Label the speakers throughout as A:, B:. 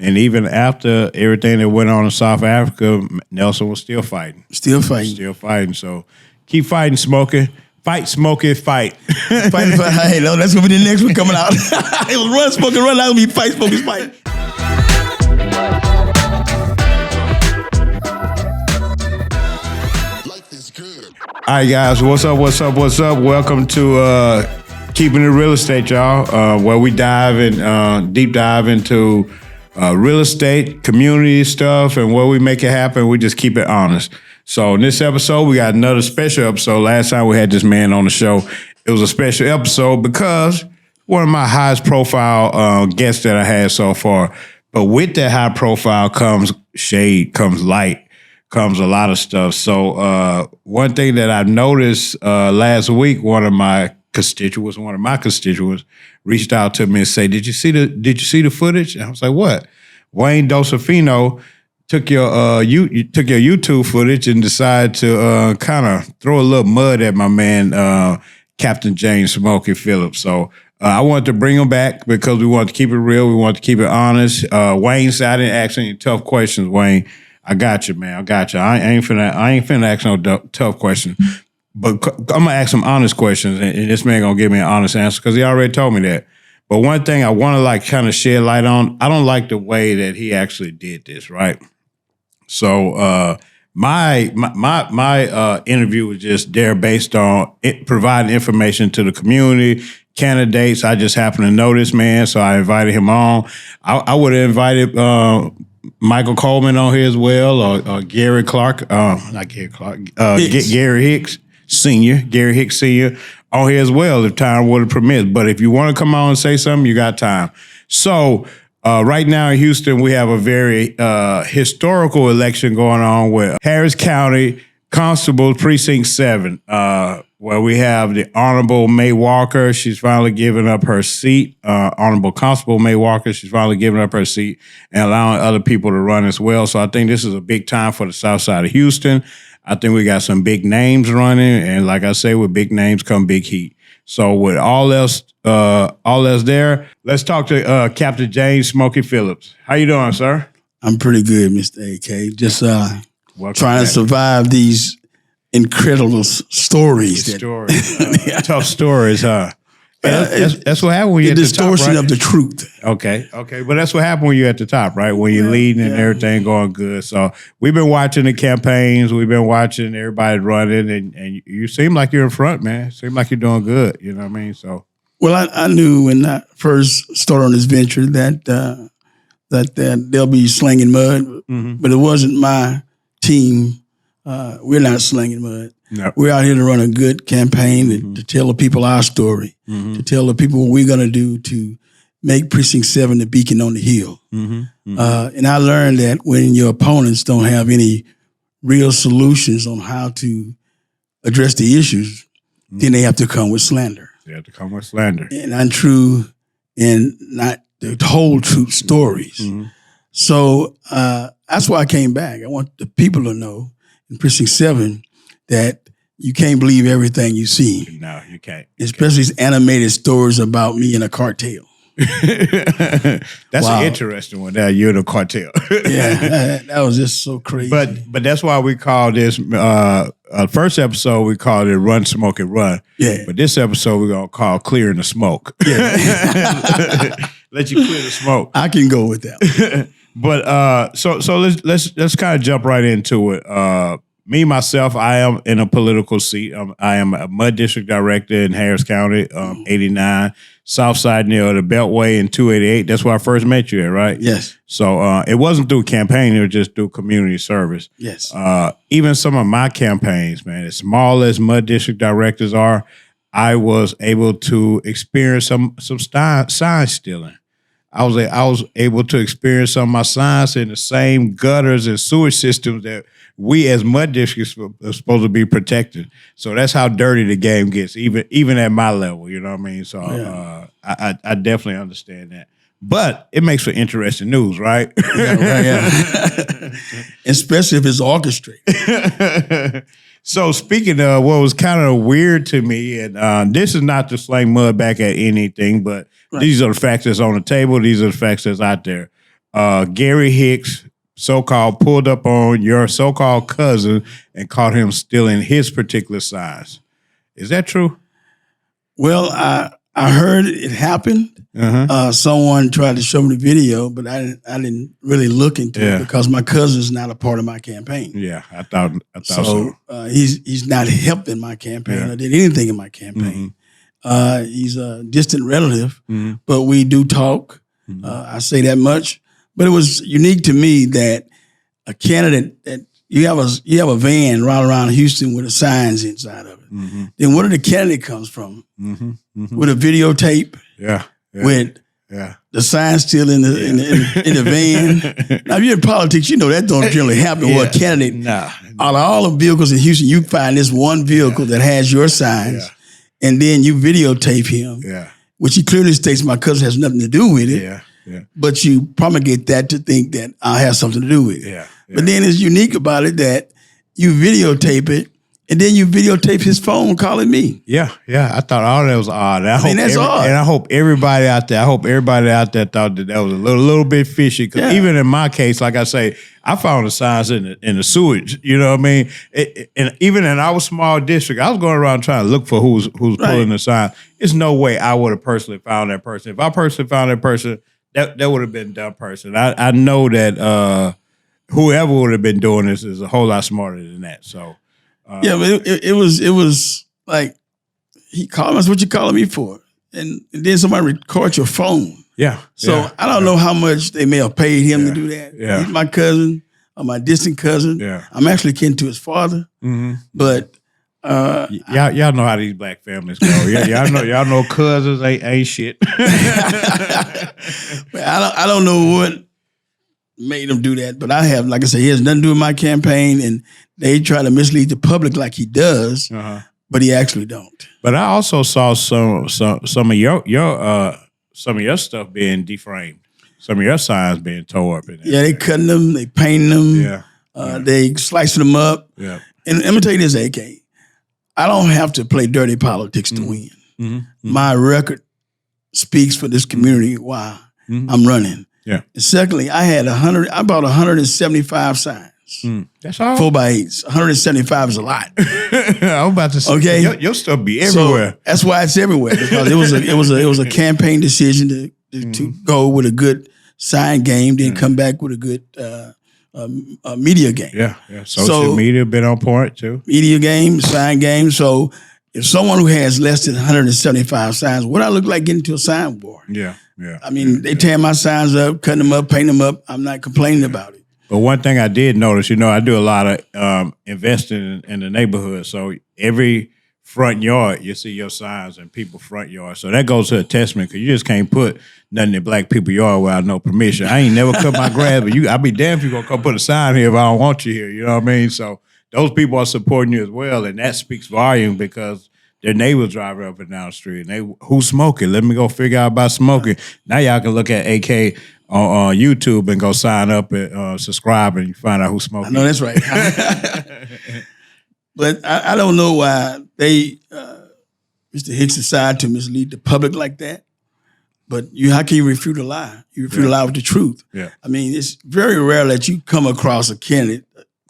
A: And even after everything that went on in South Africa, Nelson was still fighting.
B: Still fighting.
A: So keep fighting, Smokie. Fight, Smokie, fight.
B: Fight. Hey, no, that's going to be the next one coming out. It was run, Smokie, run. That's going to be fight, Smokie, fight.
A: Life is good. All right, guys. What's up? Welcome to Keeping It Real Estate, y'all, where we deep dive into real estate, community stuff, and where we make it happen. We just keep it honest. So in this episode, we got another special episode. Last time we had this man on the show, it was a special episode because one of my highest profile guests that I had so far. But with that high profile comes shade, comes light, comes a lot of stuff. So one thing that I've noticed last week, one of my constituents reached out to me and said, Did you see the footage? And I was like, what? Wayne Dolcefino took your YouTube footage and decided to kind of throw a little mud at my man, Captain James Smokie Phillips. So I wanted to bring him back because we wanted to keep it real. We wanted to keep it honest. Wayne said, I didn't ask any tough questions, Wayne. I got you, man. I got you. I ain't finna ask no tough questions. But I'm going to ask some honest questions, and this man going to give me an honest answer because he already told me that. But one thing I want to kind of shed light on, I don't like the way that he actually did this, right? So my interview was just there based on providing information to the community, candidates. I just happened to know this man, so I invited him on. I would have invited Michael Coleman on here as well, or Gary Clark, not Gary Clark, Gary Hicks Sr., on here as well if time would have permit. But if you want to come on and say something, you got time. So right now in Houston, we have a very historical election going on with Harris County Constable Precinct 7, where we have the Honorable May Walker. She's finally given up her seat. Honorable Constable May Walker, she's finally given up her seat and allowing other people to run as well. So I think this is a big time for the south side of Houston. I think we got some big names running, and like I say, with big names come big heat. So with all else there, let's talk to Captain James Smokie Phillips. How you doing, sir?
B: I'm pretty good, Mr. AK. Just trying to survive these incredible stories.
A: Tough stories, huh? That's what happened when you're at the top, right?
B: The distortion of the truth.
A: Okay. But that's what happened when you're at the top, right? When you're leading and everything going good. So we've been watching the campaigns. We've been watching everybody running, and you seem like you're in front, man. Seem like you're doing good. You know what I mean? So.
B: Well, I knew when I first started on this venture that they'll be slanging mud, but it wasn't my team. We're not slanging mud. No. We're out here to run a good campaign to tell the people our story, to tell the people what we're going to do to make Precinct 7 the beacon on the hill. And I learned that when your opponents don't have any real solutions on how to address the issues, then they have to come with slander. And untrue and not the whole truth stories. So that's why I came back. I want the people to know in Precinct 7 that you can't believe everything you see.
A: No, you can't.
B: Especially these animated stories about me in a cartel.
A: That's an interesting one. Now you're in a cartel.
B: That was just so crazy.
A: But that's why we call this first episode we called it Run Smokie Run. Yeah. But this episode we're gonna call Clearing the Smoke. Yeah. Let you clear the smoke.
B: I can go with that.
A: But so let's kind of jump right into it. Me, myself, I am in a political seat. I am a MUD district director in Harris County, 89, south side near the Beltway in 288. That's where I first met you at, right?
B: Yes.
A: So it wasn't through campaigning, it was just through community service.
B: Yes.
A: Even some of my campaigns, man, as small as MUD district directors are, I was able to experience some sign stealing. I was able to experience some of my signs in the same gutters and sewage systems that we as MUD districts are supposed to be protected. So that's how dirty the game gets, even at my level. You know what I mean? So I definitely understand that. But it makes for interesting news, right?
B: Yeah. Especially if it's orchestrated.
A: So speaking of what was kind of weird to me, and this is not to slang mud back at anything, but these are the facts that's on the table. These are the facts that's out there. Gary Hicks, so-called, pulled up on your so-called cousin and caught him stealing his particular size. Is that true?
B: Well, I heard it happened. Someone tried to show me the video, but I didn't really look into it because my cousin's not a part of my campaign.
A: Yeah, I thought so.
B: He's not helped in my campaign or did anything in my campaign. He's a distant relative, but we do talk. I say that much. But it was unique to me that a candidate that you have a van right around Houston with the signs inside of it. Then where did the candidate comes from? With a videotape. With the sign still in the van. Now, if you're in politics, you know that don't generally happen. Where a candidate, out of all the vehicles in Houston, you find this one vehicle that has your signs, and then you videotape him, which he clearly states my cousin has nothing to do with it. But you promulgate that to think that I have something to do with it. But then it's unique about it that you videotape it, and then you videotape his phone calling me.
A: I thought all that was odd.
B: I mean, that's odd.
A: And I hope everybody out there thought that was a little bit fishy. Because even in my case, like I say, I found the signs in the sewage. You know what I mean? And even in our small district, I was going around trying to look for who's pulling the sign. There's no way I would have personally found that person. If I personally found that person, that would have been a dumb person. I know that whoever would have been doing this is a whole lot smarter than that. So.
B: But it was like he called us. What you calling me for? And then somebody record your phone. So I don't know how much they may have paid him to do that. He's my cousin, or my distant cousin. I'm actually kin to his father. But
A: y'all know how these black families go. Y'all know cousins ain't shit.
B: I don't know what made him do that, but I have, like I said, he has nothing to do with my campaign, and they try to mislead the public like he does, but he actually don't.
A: But I also saw some of your stuff being deframed, some of your signs being tore up.
B: They cutting them, they painting them, they slicing them up. And let me tell you this, AK, I don't have to play dirty politics to win. My record speaks for this community why I'm running. And secondly, I bought 175 signs.
A: That's all?
B: 4x8s. 175 is a lot.
A: I was about to say, okay, your stuff be everywhere.
B: So that's why it's everywhere, because it was a campaign decision to go with a good sign game, then come back with a good media game.
A: Social media been on point too.
B: Media game, sign game. So if someone who has less than 175 signs, what I look like getting to a sign war? I mean, they tear my signs up, cutting them up, painting them up. I'm not complaining about it.
A: But one thing I did notice, I do a lot of investing in the neighborhood. So every front yard, you see your signs in people's front yard. So that goes to a testament, because you just can't put nothing in black people's yard without no permission. I ain't never cut my grass, but I'll be damned if you're going to come put a sign here if I don't want you here. You know what I mean? So those people are supporting you as well, and that speaks volume, because their neighbors drive up and down the street, and who's smoking? Let me go figure out about smoking. Now y'all can look at AK on YouTube and go sign up and subscribe, and you find out who's smoking.
B: I know that's right. But I don't know why they, Mr. Hicks, decided to mislead the public like that. But how can you refute a lie? You refute a lie with the truth. I mean, it's very rare that you come across a candidate.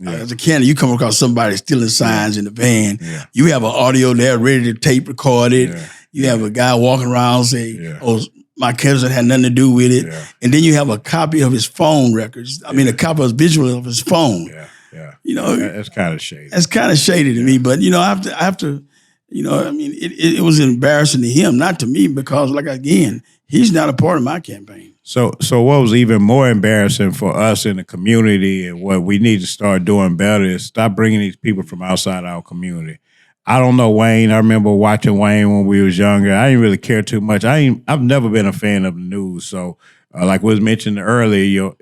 B: As a candidate, you come across somebody stealing signs in the van. You have an audio there ready to tape record it. You have a guy walking around saying, "Oh, my cousin had nothing to do with it." And then you have a copy of his phone records. I mean, a copy of his visual of his phone.
A: That's kind of shady.
B: That's kind of shady to me. But I have to. I mean, it was embarrassing to him, not to me, because, like, again, he's not a part of my campaign.
A: So what was even more embarrassing for us in the community, and what we need to start doing better, is stop bringing these people from outside our community. I don't know Wayne. I remember watching Wayne when we was younger. I didn't really care too much. I've never been a fan of the news. So like was mentioned earlier,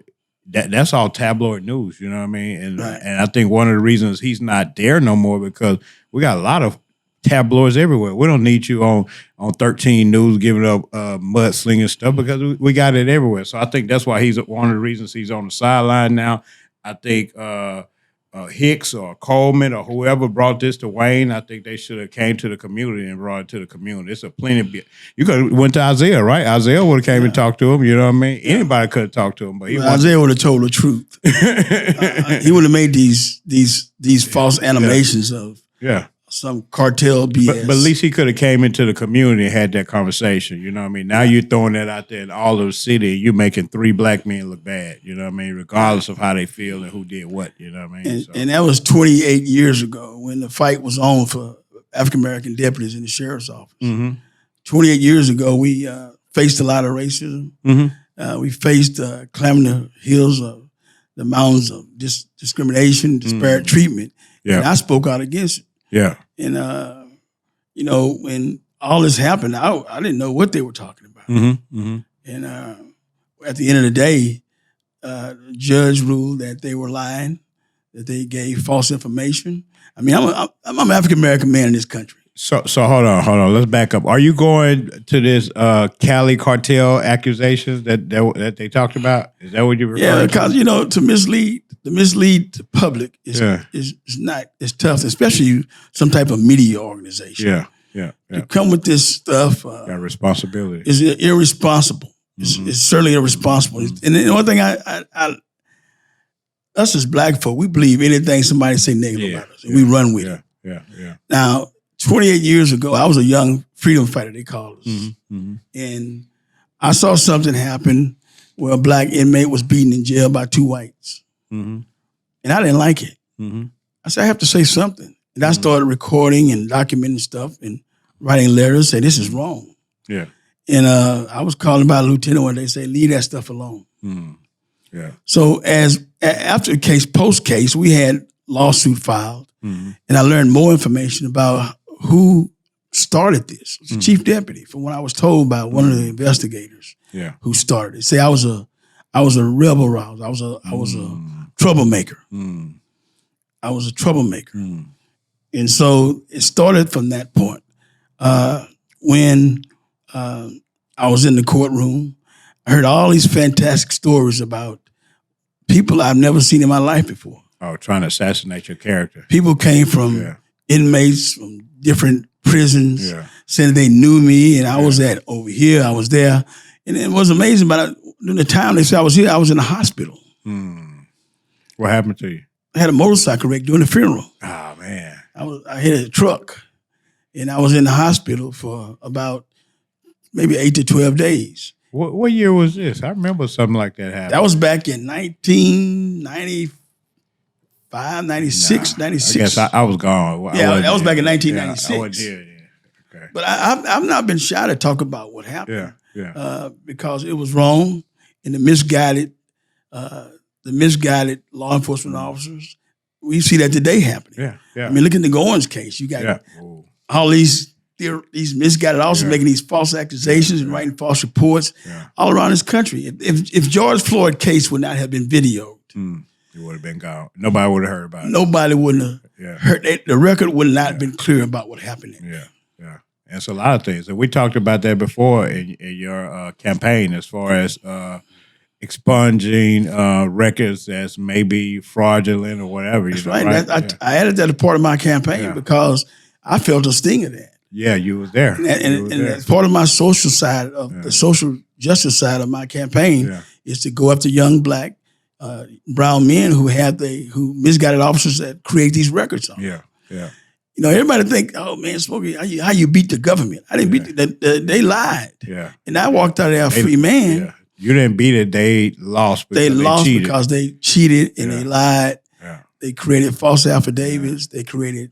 A: that's all tabloid news. You know what I mean? And I think one of the reasons he's not there no more, because we got a lot of tabloids everywhere. We don't need you on 13 News giving up mudslinging stuff, because we got it everywhere. So I think that's why he's one of the reasons he's on the sideline now. I think Hicks or Coleman or whoever brought this to Wayne, I think they should have came to the community and brought it to the community. It's a plenty. You could have went to Isaiah, right? Isaiah would have came and talked to him. You know what I mean? Anybody could have talked to him, but
B: Isaiah would have told the truth. He would have made these false animations of some cartel BS.
A: But at least he could have came into the community and had that conversation. You know what I mean? Now you're throwing that out there in all of the city. You're making 3 black men look bad. You know what I mean? Regardless of how they feel and who did what. You know what I mean?
B: And that was 28 years ago when the fight was on for African-American deputies in the sheriff's office. 28 years ago, we faced a lot of racism. We faced climbing the hills of the mountains of discrimination, disparate treatment. And I spoke out against it.
A: Yeah.
B: And, when all this happened, I didn't know what they were talking about. And at the end of the day, the judge ruled that they were lying, that they gave false information. I mean, I'm an African-American man in this country.
A: So hold on. Let's back up. Are you going to this Cali cartel accusations that they talked about? Is that what you're referring to?
B: Yeah, because, to mislead the public is tough, especially some type of media organization.
A: Yeah.
B: To come with this stuff.
A: Got responsibility.
B: Is irresponsible. It's certainly irresponsible. And the one thing us as black folk, we believe anything somebody say negative about us, and we run with it.
A: Yeah.
B: Now, 28 years ago, I was a young freedom fighter, they call us. And I saw something happen where a black inmate was beaten in jail by 2 whites. And I didn't like it. I said, I have to say something. And I started recording and documenting stuff and writing letters, say, this is wrong.
A: Yeah.
B: And I was calling by a lieutenant one day, say, leave that stuff alone.
A: Yeah.
B: So after the case, post-case, we had lawsuit filed. And I learned more information about who started this. It was the chief deputy, from what I was told by one of the investigators who started it. Say I was a rebel rouser. I was a troublemaker. I was a troublemaker. And so it started from that point. When I was in the courtroom, I heard all these fantastic stories about people I've never seen in my life before.
A: Oh, trying to assassinate your character.
B: People came from inmates from different prisons, saying they knew me, and I was over here, I was there. And it was amazing, but during the time they said I was here, I was in the hospital.
A: What happened to you?
B: I had a motorcycle wreck during the funeral.
A: Oh, man.
B: I hit a truck, and I was in the hospital for about maybe 8 to 12 days.
A: What year was this? I remember something like that happened.
B: That was back in 1995, 96, 96.
A: I guess I was gone.
B: That was back in 1996.
A: I wasn't here. Okay.
B: But I've not been shy to talk about what happened. Because it was wrong, and the misguided law enforcement officers. We see that today happening. I mean, look at the Goins case. You got all these misguided officers making these false accusations and writing false reports all around this country. If George Floyd case would not have been videoed,
A: it would have been gone. Nobody would have heard about it.
B: Nobody wouldn't have heard it. The record would not have been clear about what happened.
A: Yeah. And it's a lot of things. And we talked about that before in your campaign as far as expunging records as maybe fraudulent or whatever.
B: That's right. I added that as part of my campaign because I felt a sting of that.
A: Yeah, you was there.
B: And as part of my social side of the social justice side of my campaign is to go after young black, brown men who misguided officers that create these records on.
A: Yeah.
B: Everybody think, oh man, Smokie, how you beat the government? I didn't beat they lied.
A: Yeah.
B: And I walked out of there a free man.
A: Yeah. You didn't beat it, they lost because
B: they lost
A: cheated.
B: Because they cheated and they lied. Yeah. They created false affidavits. They created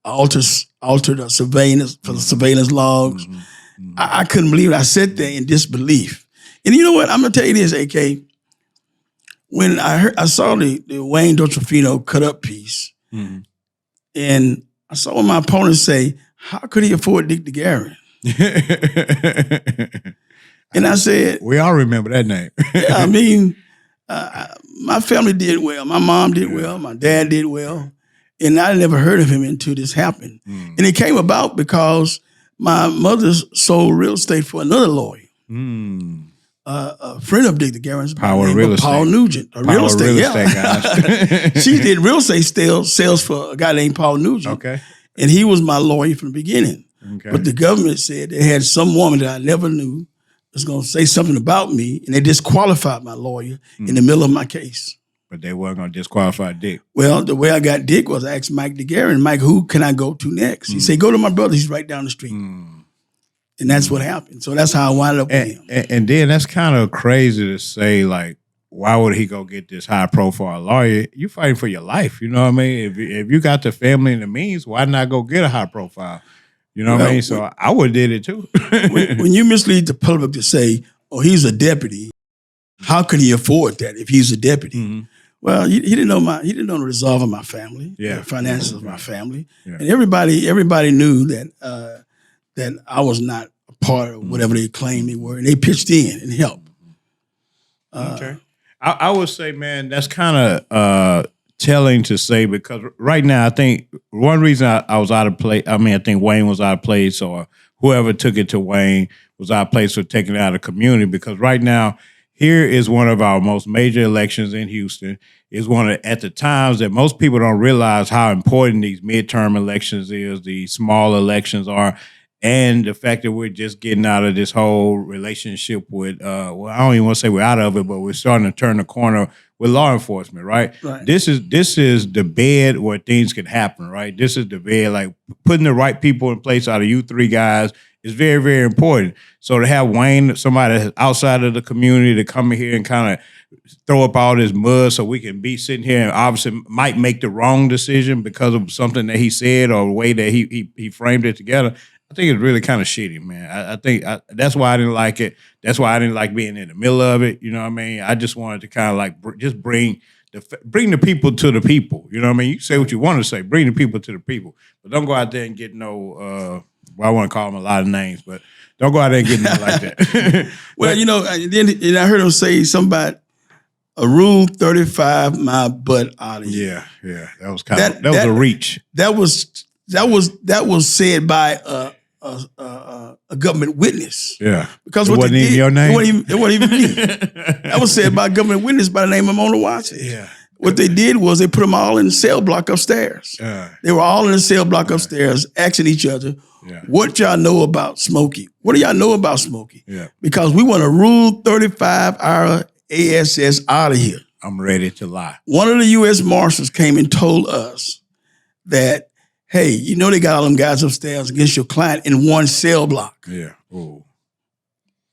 B: altered surveillance for the surveillance logs. I couldn't believe it. I sat there in disbelief. And you know what? I'm gonna tell you this, AK. When I saw the Wayne Dolcefino cut up piece, and I saw my opponent say, "How could he afford Dick DeGarren?" And I said,
A: "We all remember that name."
B: I mean, my family did well. My mom did well. My dad did well. And I never heard of him until this happened. And it came about because my mother sold real estate for another lawyer. a friend of Dick DeGuerin's,
A: Power Real Estate.
B: Paul Nugent, real estate,
A: guys.
B: She did real estate sales for a guy named Paul Nugent.
A: Okay.
B: And he was my lawyer from the beginning.
A: Okay.
B: But the government said they had some woman that I never knew was going to say something about me, and they disqualified my lawyer in the middle of my case.
A: But they weren't going to disqualify Dick.
B: Well, the way I got Dick was I asked Mike DeGuerin, Mike, who can I go to next? He said, go to my brother. He's right down the street. And that's what happened. So that's how I wound up with him.
A: And then that's kind of crazy to say, like, why would he go get this high-profile lawyer? You fighting for your life, you know what I mean? If you got the family and the means, why not go get a high-profile? You know what I mean? So I would have did it too.
B: when you mislead the public to say, oh, he's a deputy, how could he afford that if he's a deputy? Mm-hmm. Well, he didn't know the resolve of my family, the finances of my family, and everybody knew that that I was not a part of whatever they claimed they were, and they pitched in and helped.
A: Okay, I would say, man, that's kind of telling to say, because right now I think one reason I was out of place. I mean, I think Wayne was out of place, or whoever took it to Wayne was out of place for taking it out of the community. Because right now, here is one of our most major elections in Houston. Is one of, at the times that most people don't realize how important these midterm elections is, the small elections are, and the fact that we're just getting out of this whole relationship with, well, I don't even want to say we're out of it, but we're starting to turn the corner with law enforcement, right? This is the bed where things can happen, right? This is the bed, like putting the right people in place out of you three guys is very, very important. So to have Wayne, somebody outside of the community, to come in here and kind of throw up all this mud so we can be sitting here and obviously might make the wrong decision because of something that he said or the way that he framed it together, I think it's really kind of shitty, man. I think that's why I didn't like it. That's why I didn't like being in the middle of it. You know what I mean? I just wanted to kind of like just bring the people to the people. You know what I mean? You say what you want to say. Bring the people to the people. But don't go out there and get no, well, I want to call them a lot of names, but don't go out there and get nothing like that.
B: Well, you know, and I heard him say something about a Rule 35 my butt out of here.
A: Yeah. That was kind of, that was a reach.
B: That was said by a government witness.
A: Yeah.
B: Because
A: it wasn't even your name?
B: It wasn't even me. That was said by a government witness by the name of Mona Watson.
A: Yeah.
B: What they did was they put them all in the cell block upstairs. They were all in the cell block upstairs asking each other, what y'all know about Smokie? What do y'all know about Smokie?
A: Yeah.
B: Because we want a Rule 35 our ASS out of here.
A: I'm ready to lie. One
B: of the U.S. Marshals came and told us that, hey, you know they got all them guys upstairs against your client in one cell block.
A: Yeah. Ooh.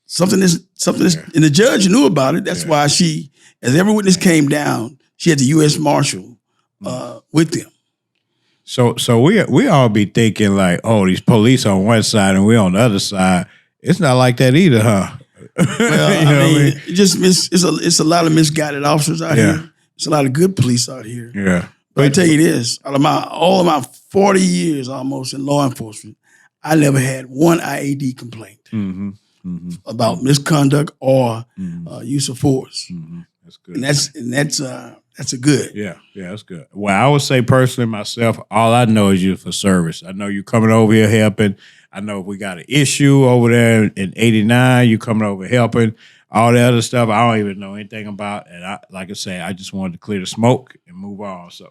B: Something is, and the judge knew about it. That's why she, as every witness came down, she had the U.S. Marshal with them.
A: So we all be thinking like, oh, these police on one side and we on the other side. It's not like that either, huh?
B: Well, I mean, it's a lot of misguided officers out here. It's a lot of good police out here.
A: Yeah.
B: But I tell you this, out of all of my 40 years almost in law enforcement, I never had one IAD complaint about misconduct or use of force.
A: That's good.
B: And that's a good.
A: Yeah, that's good. Well, I would say personally myself, all I know is you for service. I know you coming over here helping. I know if we got an issue over there in 89, you coming over helping. All the other stuff, I don't even know anything about. And like I say, I just wanted to clear the smoke and move on. So,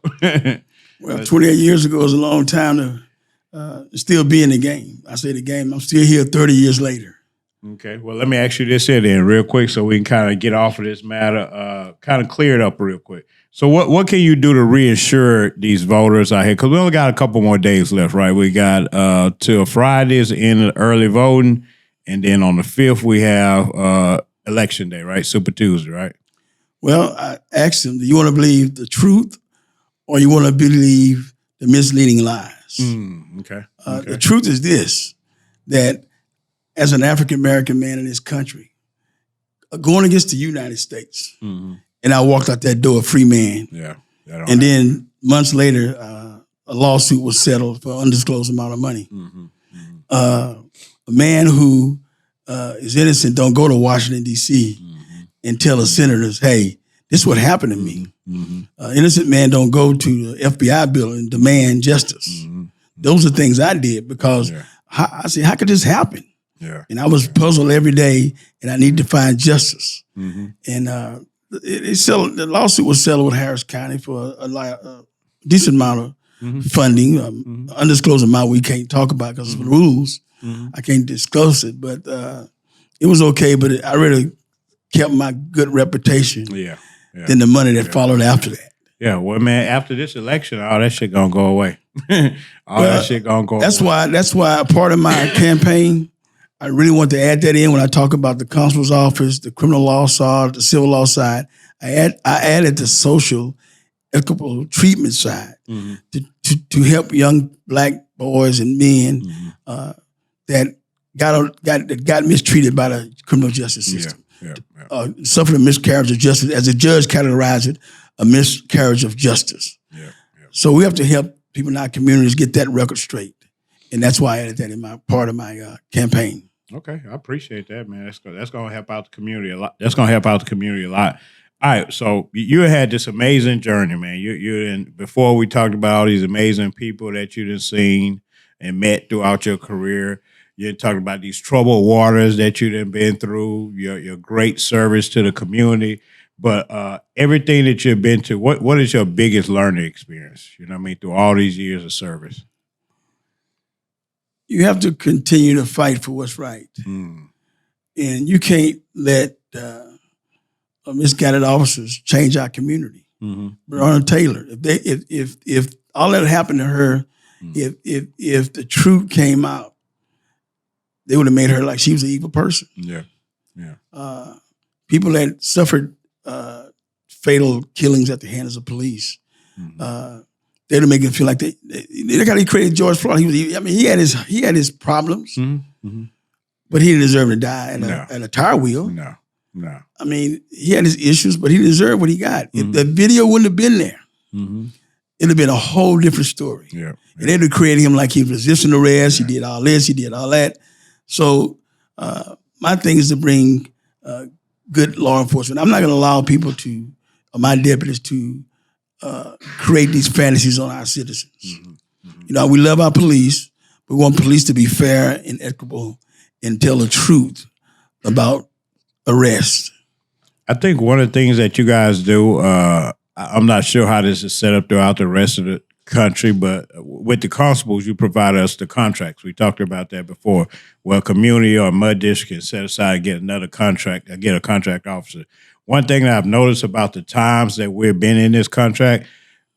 B: well, 28 years ago is a long time to still be in the game. I say the game. I'm still here 30 years later.
A: Okay. Well, let me ask you this here then real quick so we can kind of get off of this matter, kind of clear it up real quick. So what can you do to reassure these voters out here? Because we only got a couple more days left, right? We got till Friday is the end of early voting. And then on the 5th, we have Election Day, right? Super Tuesday, right?
B: Well, I asked him, do you want to believe the truth or you want to believe the misleading lies?
A: Okay.
B: The truth is this, that as an African-American man in this country, going against the United States, and I walked out that door a free man.
A: Yeah.
B: And then months later, a lawsuit was settled for undisclosed amount of money. A man who is innocent don't go to Washington, D.C. and tell the senators, hey, this is what happened to me. Innocent man don't go to the FBI building and demand justice. Those are things I did because I said, how could this happen?
A: Yeah.
B: And I was puzzled every day, and I needed to find justice. And the lawsuit was settled with Harris County for a decent amount of funding, undisclosed amount we can't talk about because of the rules. I can't disclose it, but it was okay. But I really kept my good reputation than the money that followed after that.
A: Yeah, well, man, after this election, all that shit gonna go away. That shit gonna go away.
B: That's why a part of my campaign, I really want to add that in when I talk about the constable's office, the criminal law side, the civil law side. I added the social, equitable treatment side to help young black boys and men that got mistreated by the criminal justice system. Suffered a miscarriage of justice, as the judge categorized it, a miscarriage of justice. So we have to help people in our communities get that record straight, and that's why I added that in my part of my campaign.
A: Okay, I appreciate that, man. That's gonna help out the community a lot. That's gonna help out the community a lot. All right, so you had this amazing journey, man. Before we talked about all these amazing people that you done seen and met throughout your career. You talked about these troubled waters that you done been through. Your great service to the community. But everything that you've been to, what is your biggest learning experience? You know what I mean, through all these years of service?
B: You have to continue to fight for what's right. And you can't let misguided officers change our community. Breonna Taylor, if all that happened to her, if the truth came out, they would have made her like she was an evil person. People that suffered fatal killings at the hands of police, they'd make it feel like they got to create George Floyd. He had his problems, but he didn't deserve to die at a tire wheel.
A: No.
B: I mean, he had his issues, but he deserved what he got. If the video wouldn't have been there, it'd have been a whole different story. And they'd have created him like he was resisting arrest. He did all this, he did all that. So my thing is to bring good law enforcement. I'm not going to allow people my deputies to create these fantasies on our citizens. You know, we love our police, but we want police to be fair and equitable and tell the truth about arrest.
A: I think one of the things that you guys do, I'm not sure how this is set up throughout the rest of the country, but with the constables, you provide us the contracts. We talked about that before. Well, community or mud district can set aside and get another contract, get a contract officer. One thing that I've noticed about the times that we've been in this contract,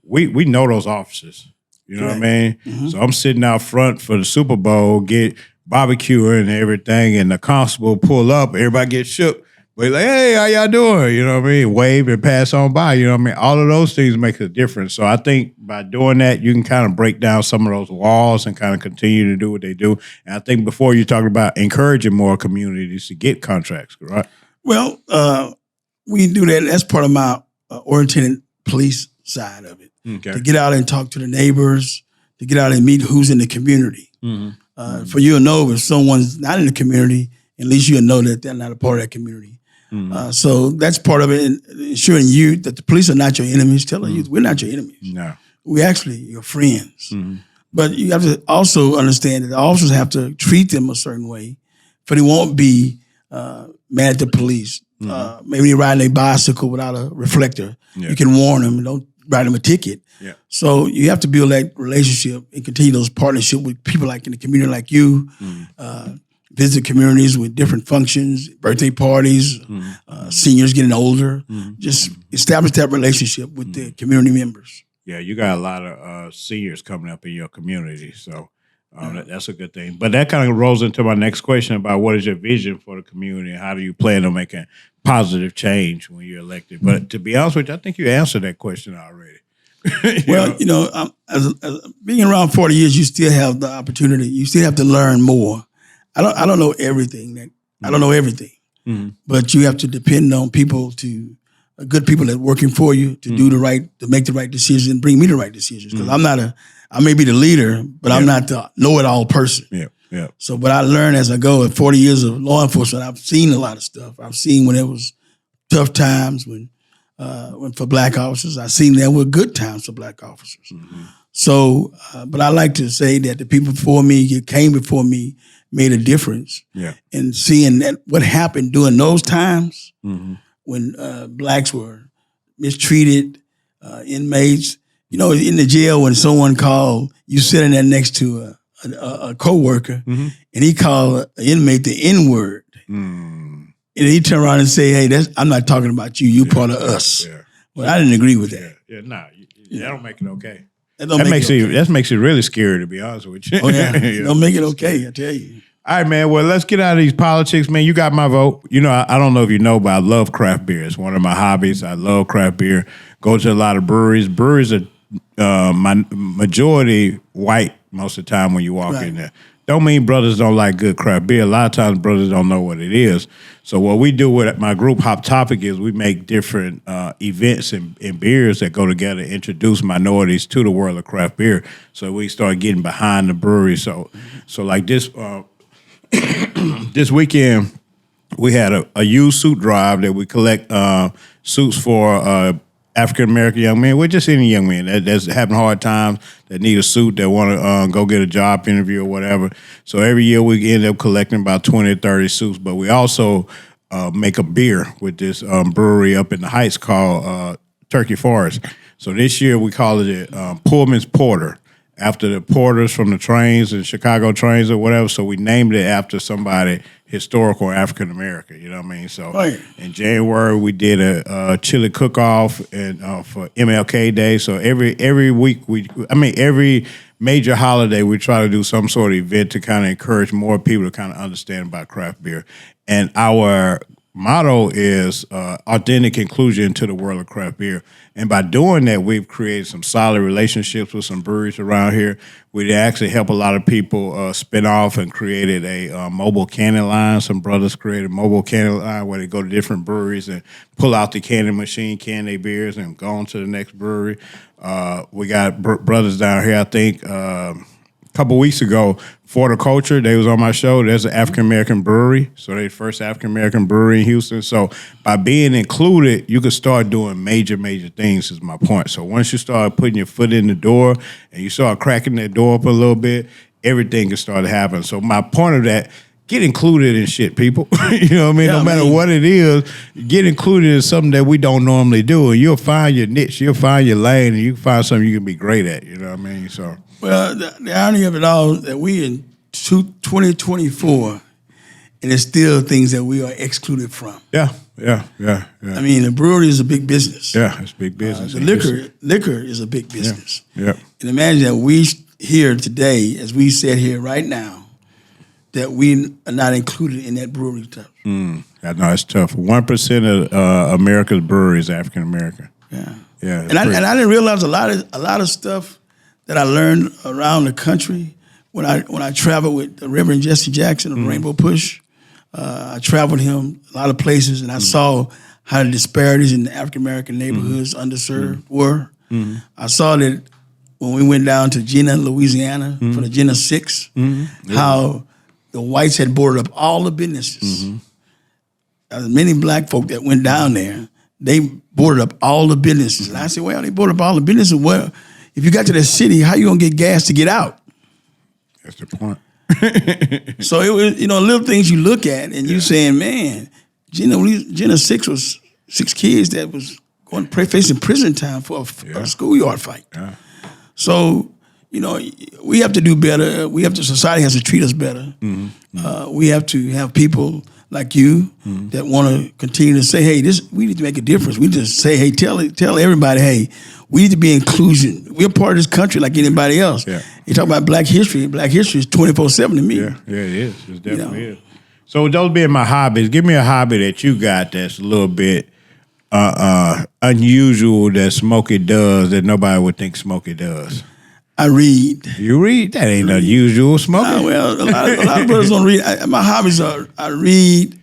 A: we know those officers. You know what I mean? So I'm sitting out front for the Super Bowl, get barbecuing and everything, and the constable pull up, everybody gets shook. But like, hey, how y'all doing? You know what I mean? Wave and pass on by. You know what I mean? All of those things make a difference. So I think by doing that, you can kind of break down some of those walls and kind of continue to do what they do. And I think before you talked about encouraging more communities to get contracts, right?
B: Well, we do that. That's part of my oriented police side of it. To get out and talk to the neighbors, to get out and meet who's in the community. For you to know if someone's not in the community, at least you'll know that they're not a part of that community. So that's part of it, ensuring you that the police are not your enemies. Telling you we're not your enemies.
A: No,
B: we're actually your friends. But you have to also understand that the officers have to treat them a certain way, for they won't be mad at the police. Maybe they're riding a bicycle without a reflector. You can warn them and don't write them a ticket. So you have to build that relationship and continue those partnership with people like in the community like you. Visit communities with different functions, birthday parties, seniors getting older. Just establish that relationship with the community members.
A: Yeah, you got a lot of seniors coming up in your community, so that's a good thing. But that kind of rolls into my next question about what is your vision for the community and how do you plan on making positive change when you're elected? But to be honest with you, I think you answered that question already.
B: As being around 40 years, you still have the opportunity. You still have to learn more. I don't know everything. I don't know everything, but you have to depend on people good people that are working for you to do to make the right decisions and bring me the right decisions. Because I may be the leader, but I'm not the know-it-all person. So, but I learn as I go. At 40 years of law enforcement, I've seen a lot of stuff. I've seen when it was tough times when for black officers. I've seen there were good times for black officers. So, but I like to say that the people before me came before me. made a difference.
A: Yeah.
B: And seeing that what happened during those times when blacks were mistreated, inmates, you know, in the jail when someone called, you sitting there next to a co-worker and he called an inmate the N-word. And he turned around and say, hey, I'm not talking about you. You part of us. Yeah. Well, I didn't agree with that.
A: That don't make it okay.
B: That
A: makes it really scary, to be honest with you.
B: Oh, yeah. Don't make it okay, I tell you.
A: All right, man. Well, let's get out of these politics, man. You got my vote. You know, I don't know if you know, but I love craft beer. It's one of my hobbies. I love craft beer. Go to a lot of breweries. Breweries are my majority white most of the time when you walk in there. Don't mean brothers don't like good craft beer. A lot of times brothers don't know what it is. So what we do with my group, Hop Topic, is we make different events and beers that go together, introduce minorities to the world of craft beer. So we start getting behind the brewery. So like this this weekend, we had a youth suit drive that we collect suits for African-American young men. We're just any young men that's having hard times, that need a suit, that want to go get a job interview or whatever. So every year we end up collecting about 20 or 30 suits, but we also make a beer with this brewery up in the Heights called Turkey Forest. So this year we call it Pullman's Porter, after the porters from the trains and Chicago trains or whatever. So we named it after somebody historical African American. You know what I mean? So in January we did a chili cook off and for MLK Day. So every week every major holiday we try to do some sort of event to kind of encourage more people to kind of understand about craft beer. And our motto is authentic inclusion to the world of craft beer. And by doing that, we've created some solid relationships with some breweries around here. We actually help a lot of people spin off and created a mobile canning line. Some brothers created a mobile canning line where they go to different breweries and pull out the canning machine, can their beers, and go on to the next brewery. We got brothers down here, I think, a couple weeks ago, Culture, they was on my show. There's an African-American brewery. So they're the first African-American brewery in Houston. So by being included, you can start doing major things is my point. So once you start putting your foot in the door and you start cracking that door up a little bit, everything can start to happen. So my point of that, get included in shit, people. You know what I mean? No matter what it is, get included in something that we don't normally do. And you'll find your niche, you'll find your lane, and you can find something you can be great at. You know what I mean? So.
B: Well, the irony of it all that we in 2024, and there's still things that we are excluded from.
A: Yeah.
B: I mean, the brewery is a big business.
A: Yeah, it's big business.
B: The liquor is a big business.
A: Yeah.
B: And imagine that we here today, as we sit here right now, that we are not included in that brewery stuff.
A: I know it's tough. 1% of America's brewery is African American.
B: Yeah.
A: And
B: I didn't realize a lot of stuff that I learned around the country when I traveled with the Reverend Jesse Jackson of Rainbow Push. I traveled with him a lot of places, and I saw how the disparities in the African American neighborhoods, underserved, were. I saw that when we went down to Jena, Louisiana, for the Jena 6, how the whites had boarded up all the businesses. Many black folk that went down there, they boarded up all the businesses. And I said, well, they boarded up all the businesses. Well, if you got to the city, how you gonna get gas to get out?
A: That's the point.
B: So it was, little things you look at and you saying, man, Jena 6 was 6 kids that was going facing prison time for a schoolyard fight. Yeah. So, we have to do better. Society has to treat us better. We have to have people like you that want to continue to say, hey, we need to make a difference. We just say, hey, tell everybody, hey, we need to be inclusion. We're part of this country like anybody else. Yeah. You talk about Black history. Black history is 24/7 to me.
A: Yeah, it is. It definitely is. So those being my hobbies, give me a hobby that you got that's a little bit unusual that Smokie does that nobody would think Smokie does.
B: I read.
A: You read? That ain't unusual, Smokie.
B: Well, a lot of brothers don't read. My hobbies are I read.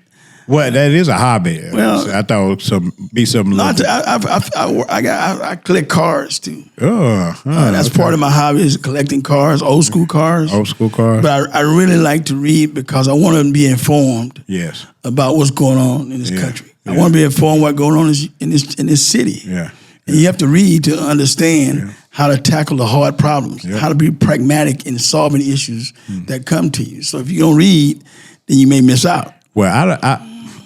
A: Well, that is a hobby. Well, I thought it would be something.
B: No, I collect cars too. That's
A: okay.
B: part of my hobby is collecting cars, old school cars.
A: Old school cars.
B: But I really like to read because I want to be informed.
A: Yes.
B: About what's going on in this country. I want to be informed what's going on in this city.
A: Yeah.
B: And you have to read to understand how to tackle the hard problems, how to be pragmatic in solving issues that come to you. So if you don't read, then you may miss out.
A: Well,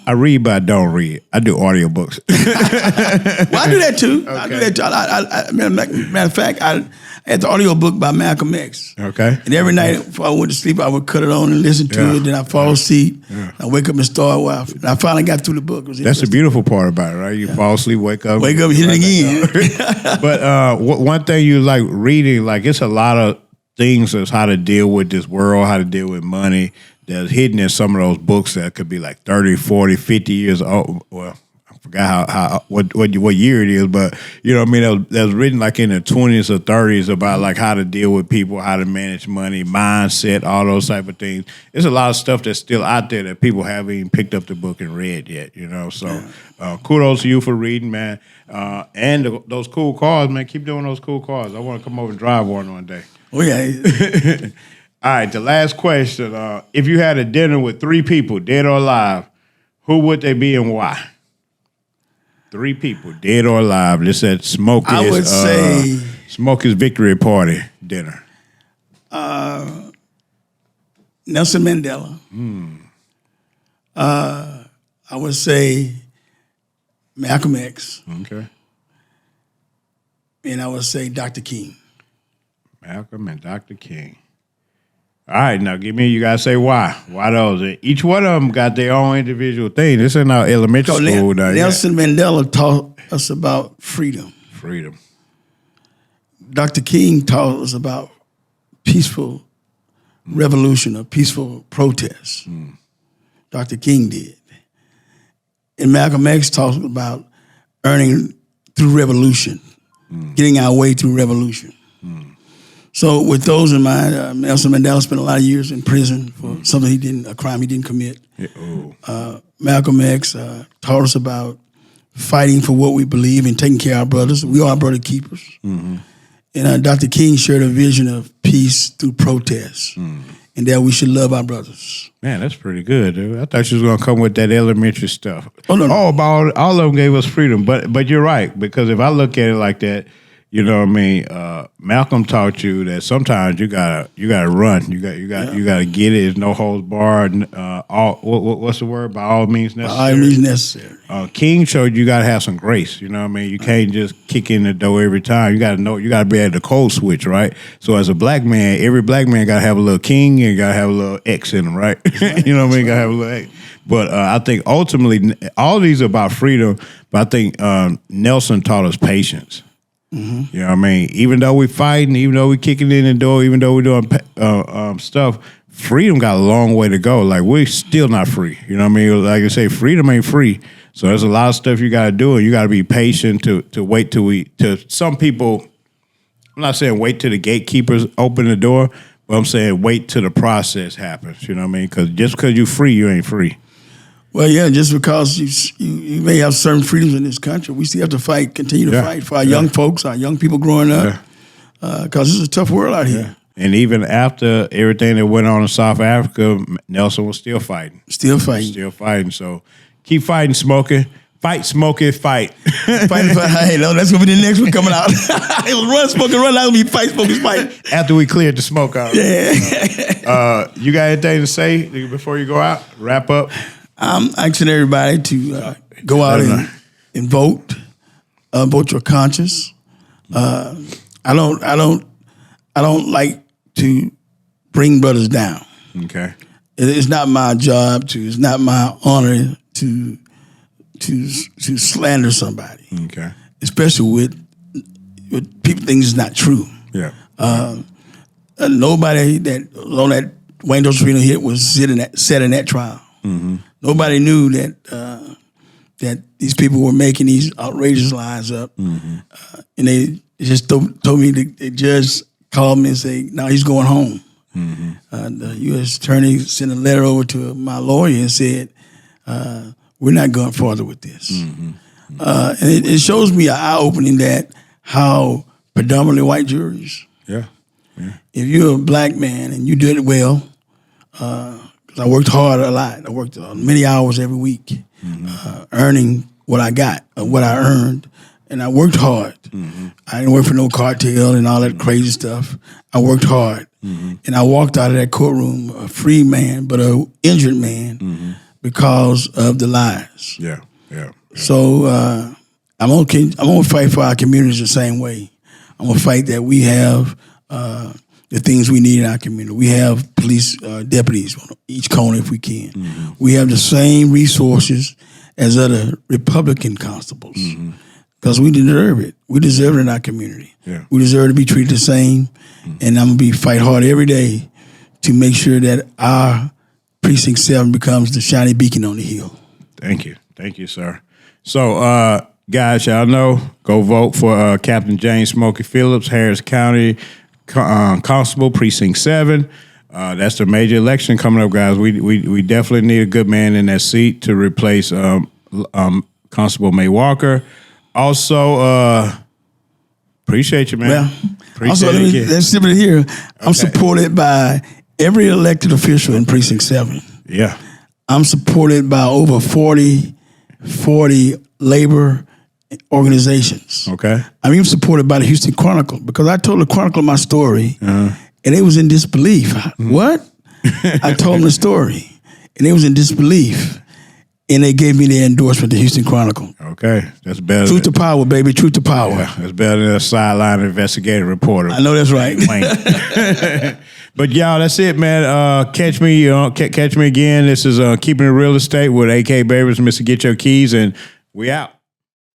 A: I read, but I don't read. I do audiobooks.
B: Well, I do that too. Okay. I do that too. Matter of fact, I had the audiobook by Malcolm X.
A: Okay.
B: And every night before I went to sleep, I would cut it on and listen to it. Then I fall asleep. I wake up and start. And I finally got through the book.
A: That's the beautiful part about it, right? You fall asleep, wake up,
B: hit it again.
A: But one thing you like reading, like it's a lot of things as how to deal with this world, how to deal with money. That's hidden in some of those books that could be like 30, 40, 50 years old. Well, I forgot what year it is, but you know what I mean? That was written like in the 20s or 30s about like how to deal with people, how to manage money, mindset, all those type of things. There's a lot of stuff that's still out there that people haven't even picked up the book and read yet, you know? So kudos to you for reading, man. And those cool cars, man. Keep doing those cool cars. I want to come over and drive one day.
B: Oh, yeah.
A: All right, the last question. If you had a dinner with 3 people, dead or alive, who would they be and why? 3 people, dead or alive. This at Smokie's.
B: I would say
A: Smokie's victory party dinner.
B: Nelson Mandela. I would say Malcolm X.
A: Okay.
B: And I would say Dr. King.
A: Malcolm and Dr. King. All right, now you gotta say why. Why those? Each one of them got their own individual thing. This ain't our elementary school.
B: Nelson Mandela taught us about freedom.
A: Freedom.
B: Dr. King taught us about peaceful revolution or peaceful protest. Dr. King did. And Malcolm X taught us about earning through revolution, getting our way through revolution. So with those in mind, Nelson Mandela spent a lot of years in prison for something a crime he didn't commit. Malcolm X taught us about fighting for what we believe and taking care of our brothers. We are brother keepers. And Dr. King shared a vision of peace through protest and that we should love our brothers.
A: Man, that's pretty good, dude. I thought you was going to come with that elementary stuff.
B: Oh, no.
A: All of them gave us freedom. But you're right, because if I look at it like that, you know what I mean? Malcolm taught you that sometimes you gotta run. You gotta get it. There's no holds barred. What's the word? By all means necessary.
B: By all means necessary.
A: King showed you gotta have some grace. You know what I mean? You can't just kick in the door every time. You gotta know. You gotta be able to code switch, right? So as a black man, every black man gotta have a little King and gotta have a little X in them, right? You know what I mean? Gotta have a little X. But I think ultimately all these are about freedom. But I think Nelson taught us patience. You know what I mean? Even though we're fighting, even though we're kicking in the door, even though we're doing stuff, freedom got a long way to go. Like, we're still not free. You know what I mean? Like I say, freedom ain't free. So there's a lot of stuff you got to do, and you got to be patient to wait till some people, I'm not saying wait till the gatekeepers open the door, but I'm saying wait till the process happens. You know what I mean? Because just because you're free, you ain't free.
B: Well, yeah, just because you may have certain freedoms in this country, we still have to fight, continue to fight for our young folks, our young people growing up, because this is a tough world out here.
A: And even after everything that went on in South Africa, Nelson was still fighting.
B: Still fighting.
A: So keep fighting, Smokie. Fight, Smokie, fight.
B: Fight. Hey, no, that's going to be the next one coming out. It was run, Smokie, run. That's going to be fight, Smokie, fight.
A: After we cleared the smoke out.
B: Yeah.
A: You got anything to say before you go out? Wrap up?
B: I'm asking everybody to go out and vote. Vote your conscience. I don't like to bring brothers down.
A: Okay.
B: It's not my job it's not my honor to slander somebody.
A: Okay.
B: Especially with people things is not true.
A: Yeah.
B: Nobody that on that Wayne Dolcefino hit was sat in that trial.
A: Mm-hmm.
B: Nobody knew that these people were making these outrageous lies up, and they just told me the judge called me and said, "Now he's going home." The U.S. attorney sent a letter over to my lawyer and said, "We're not going farther with this." And it shows me an eye-opening that how predominantly white juries.
A: Yeah.
B: If you're a black man and you did it well. I worked hard a lot. I worked many hours every week, earning what I got, what I earned, and I worked hard. I didn't work for no cartel and all that crazy stuff. I worked hard. And I walked out of that courtroom a free man, but an injured man because of the lies.
A: Yeah.
B: So I'm gonna fight for our communities the same way. I'm gonna fight that we have the things we need in our community. We have police deputies on each corner if we can. We have the same resources as other Republican constables because we deserve it. We deserve it in our community.
A: Yeah.
B: We deserve to be treated the same, and I'm gonna fight hard every day to make sure that our Precinct 7 becomes the shiny beacon on the hill.
A: Thank you, sir. So, guys, y'all know, go vote for Captain James Smokie Phillips, Harris County Constable, Precinct 7. That's the major election coming up, guys. We definitely need a good man in that seat to replace Constable May Walker. Also, appreciate you, man.
B: Well,
A: appreciate it.
B: Let's sit it here. I'm supported by every elected official in Precinct 7.
A: Yeah.
B: I'm supported by over 40 labor organizations.
A: Okay.
B: I'm even supported by the Houston Chronicle because I told the Chronicle my story and they was in disbelief. What? I told them the story and they was in disbelief and they gave me their endorsement to Houston Chronicle.
A: Okay. That's better.
B: Truth to power, baby. Truth to power.
A: Yeah, that's better than a sideline investigative reporter.
B: I know that's right.
A: But y'all, that's it, man. Catch me again. This is Keeping It Real Estate with AK Babers, Mr. Get Your Keys, and we out.